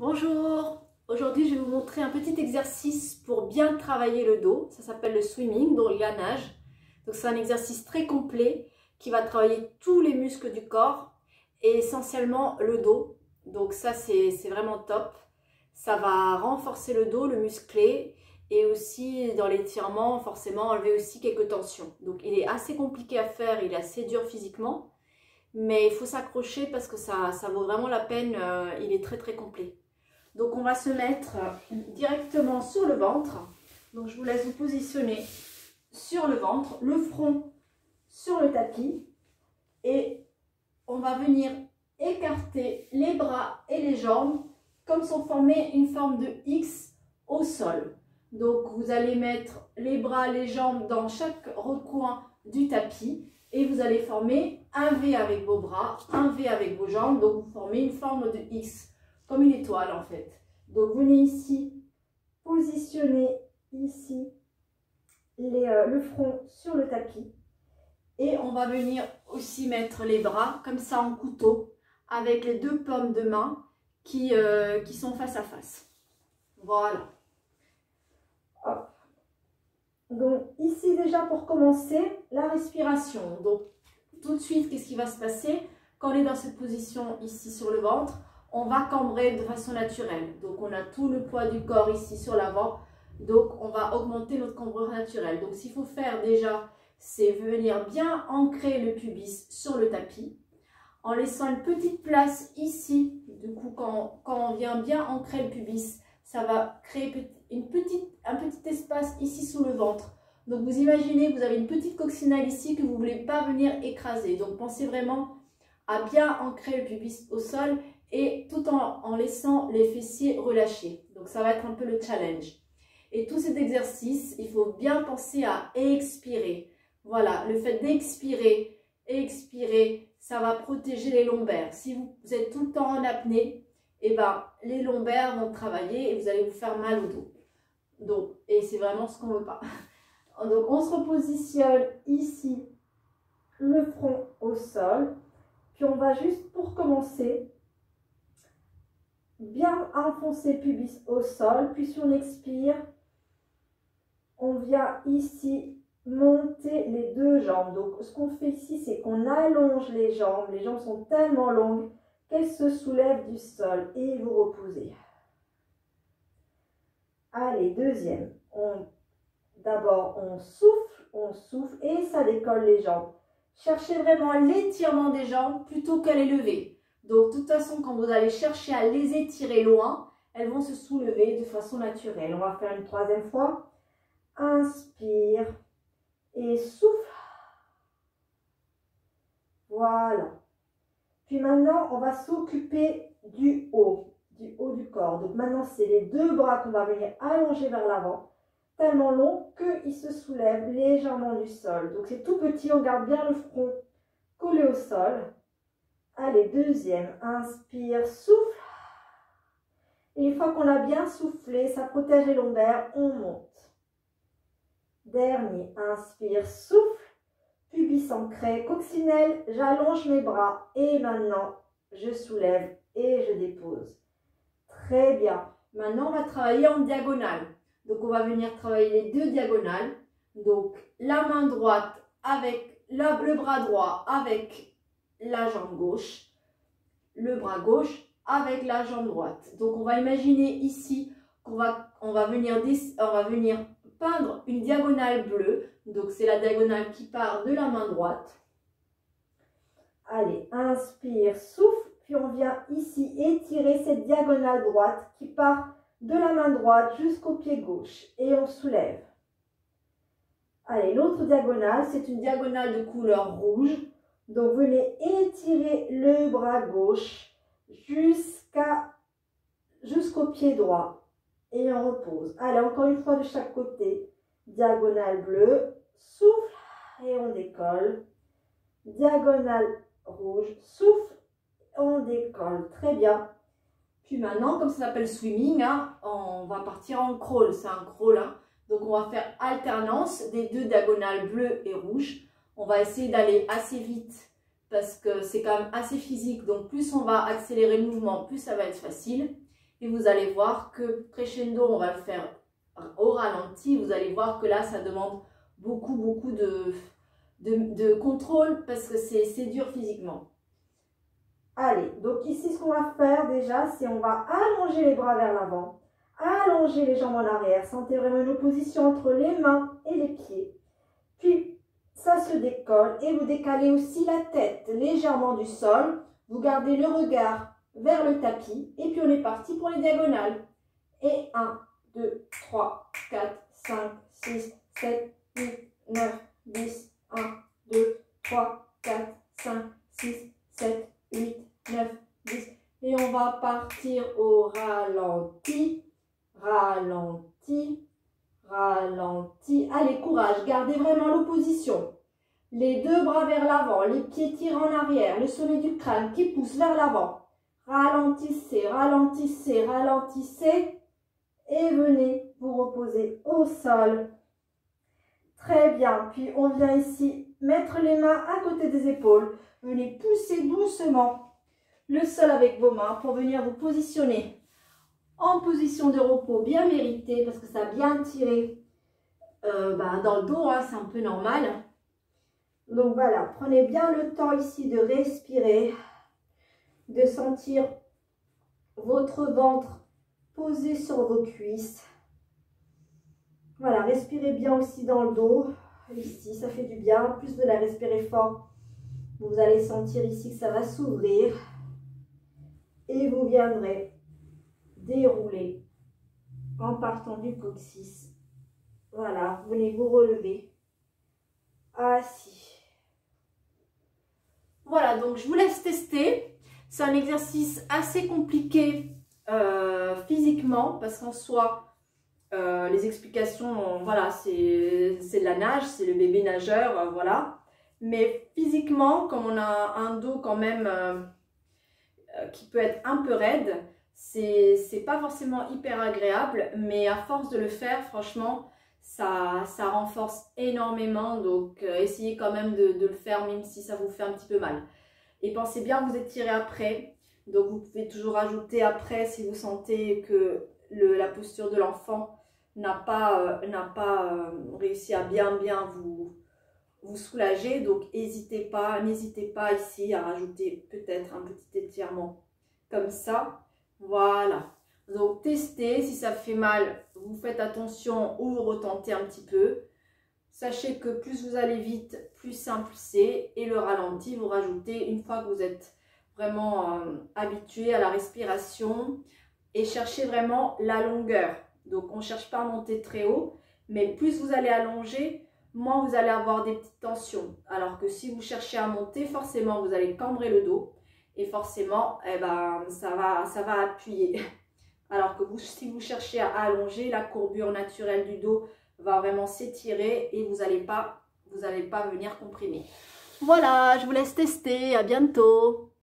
Bonjour, aujourd'hui je vais vous montrer un petit exercice pour bien travailler le dos. Ça s'appelle le swimming, donc la nage. Donc c'est un exercice très complet qui va travailler tous les muscles du corps et essentiellement le dos. Donc ça c'est vraiment top. Ça va renforcer le dos, le muscler et aussi dans l'étirement forcément enlever aussi quelques tensions. Donc il est assez compliqué à faire, il est assez dur physiquement. Mais il faut s'accrocher parce que ça vaut vraiment la peine, il est très complet. Donc on va se mettre directement sur le ventre. Donc je vous laisse vous positionner sur le ventre, le front sur le tapis. Et on va venir écarter les bras et les jambes comme si on formait une forme de X au sol. Donc vous allez mettre les bras, les jambes dans chaque recoin du tapis. Et vous allez former un V avec vos bras, un V avec vos jambes. Donc vous formez une forme de X, comme une étoile en fait. Donc venez ici, positionnez ici le front sur le tapis. Et on va venir aussi mettre les bras comme ça en couteau, avec les deux paumes de main qui sont face à face. Voilà. Hop. Donc ici déjà pour commencer, la respiration. Donc tout de suite, qu'est-ce qui va se passer? Quand on est dans cette position ici sur le ventre, on va cambrer de façon naturelle. Donc on a tout le poids du corps ici sur l'avant. Donc on va augmenter notre cambrure naturelle. Donc s'il faut faire déjà, c'est venir bien ancrer le pubis sur le tapis. En laissant une petite place ici. Du coup, quand on vient bien ancrer le pubis, ça va créer un petit espace ici sous le ventre. Donc vous imaginez que vous avez une petite coccinelle ici que vous ne voulez pas venir écraser. Donc pensez vraiment à bien ancrer le pubis au sol et tout en laissant les fessiers relâchés. Donc ça va être un peu le challenge. Et tout cet exercice, il faut bien penser à expirer. Voilà, le fait d'expirer, expirer, ça va protéger les lombaires. Si vous êtes tout le temps en apnée, eh ben, les lombaires vont travailler et vous allez vous faire mal au dos. Donc, et c'est vraiment ce qu'on ne veut pas. Donc on se repositionne ici, le front au sol. Puis on va juste pour commencer, bien enfoncer le pubis au sol. Puis si on expire, on vient ici monter les deux jambes. Donc ce qu'on fait ici, c'est qu'on allonge les jambes. Les jambes sont tellement longues qu'elles se soulèvent du sol. Et vous reposez. Allez, deuxième. D'abord, on souffle et ça décolle les jambes. Cherchez vraiment l'étirement des jambes plutôt qu'à les lever. Donc, de toute façon, quand vous allez chercher à les étirer loin, elles vont se soulever de façon naturelle. On va faire une troisième fois. Inspire et souffle. Voilà. Puis maintenant, on va s'occuper du haut du corps. Donc maintenant, c'est les deux bras qu'on va venir allonger vers l'avant. Tellement long qu'il se soulève légèrement du sol. Donc c'est tout petit, on garde bien le front collé au sol. Allez, deuxième, inspire, souffle. Et une fois qu'on a bien soufflé, ça protège les lombaires, on monte. Dernier, inspire, souffle, pubis ancré, coccinelle, j'allonge mes bras et maintenant je soulève et je dépose. Très bien. Maintenant, on va travailler en diagonale. Donc, on va venir travailler les deux diagonales. Donc, la main droite avec le bras droit avec la jambe gauche. Le bras gauche avec la jambe droite. Donc, on va imaginer ici qu'on va venir peindre une diagonale bleue. Donc, c'est la diagonale qui part de la main droite. Allez, inspire, souffle. Puis, on vient ici étirer cette diagonale droite qui part de la main droite jusqu'au pied gauche et on soulève. Allez, l'autre diagonale, c'est une diagonale de couleur rouge. Donc, venez étirer le bras gauche jusqu'au pied droit et on repose. Allez, encore une fois de chaque côté. Diagonale bleue, souffle et on décolle. Diagonale rouge, souffle, on décolle. Très bien. Puis maintenant, comme ça s'appelle swimming, hein, on va partir en crawl. C'est un crawl. Hein. Donc, on va faire alternance des deux diagonales bleues et rouges. On va essayer d'aller assez vite parce que c'est quand même assez physique. Donc, plus on va accélérer le mouvement, plus ça va être facile. Et vous allez voir que crescendo, on va le faire au ralenti. Vous allez voir que là, ça demande beaucoup de contrôle parce que c'est dur physiquement. Allez, donc ici, ce qu'on va faire déjà, c'est on va allonger les bras vers l'avant, allonger les jambes en arrière. Sentez vraiment une opposition entre les mains et les pieds. Puis, ça se décolle et vous décalez aussi la tête légèrement du sol. Vous gardez le regard vers le tapis et puis on est parti pour les diagonales. Et 1, 2, 3, 4, 5, 6, 7, 8, 9, 10, 1, 2, 3, 4, 5, 6, 7, 8, 9, 10. Et on va partir au ralenti, ralenti, ralenti. Allez, courage, gardez vraiment l'opposition. Les deux bras vers l'avant, les pieds tirent en arrière, le sommet du crâne qui pousse vers l'avant. Ralentissez, ralentissez, ralentissez et venez vous reposer au sol. Très bien, puis on vient ici mettre les mains à côté des épaules. Venez pousser doucement le sol avec vos mains pour venir vous positionner en position de repos bien méritée parce que ça a bien tiré dans le dos, hein, c'est un peu normal. Donc voilà, prenez bien le temps ici de respirer, de sentir votre ventre posé sur vos cuisses. Voilà, respirez bien aussi dans le dos, ici, ça fait du bien. En plus de la respirer fort, vous allez sentir ici que ça va s'ouvrir et vous viendrez dérouler en partant du coccyx. Voilà, venez vous relever, assis. Voilà, donc je vous laisse tester. C'est un exercice assez compliqué physiquement parce qu'en soi, les explications, voilà, c'est de la nage, c'est le bébé nageur, voilà. Mais physiquement, comme on a un dos quand même qui peut être un peu raide, c'est pas forcément hyper agréable, mais à force de le faire, franchement, ça renforce énormément. Donc, essayez quand même de le faire, même si ça vous fait un petit peu mal. Et pensez bien vous étirer après. Donc, vous pouvez toujours ajouter après si vous sentez que la posture de l'enfant n'a pas réussi à bien vous soulager. Donc, n'hésitez pas ici à rajouter peut-être un petit étirement comme ça. Voilà. Donc, testez. Si ça fait mal, vous faites attention ou vous retentez un petit peu. Sachez que plus vous allez vite, plus simple c'est. Et le ralenti, vous rajoutez une fois que vous êtes vraiment habitué à la respiration. Et cherchez vraiment la longueur. Donc, on ne cherche pas à monter très haut. Mais plus vous allez allonger, moins vous allez avoir des petites tensions. Alors que si vous cherchez à monter, forcément, vous allez cambrer le dos. Et forcément, eh ben, ça va appuyer. Alors que si vous cherchez à allonger, la courbure naturelle du dos va vraiment s'étirer et vous n'allez pas venir comprimer. Voilà, je vous laisse tester. À bientôt.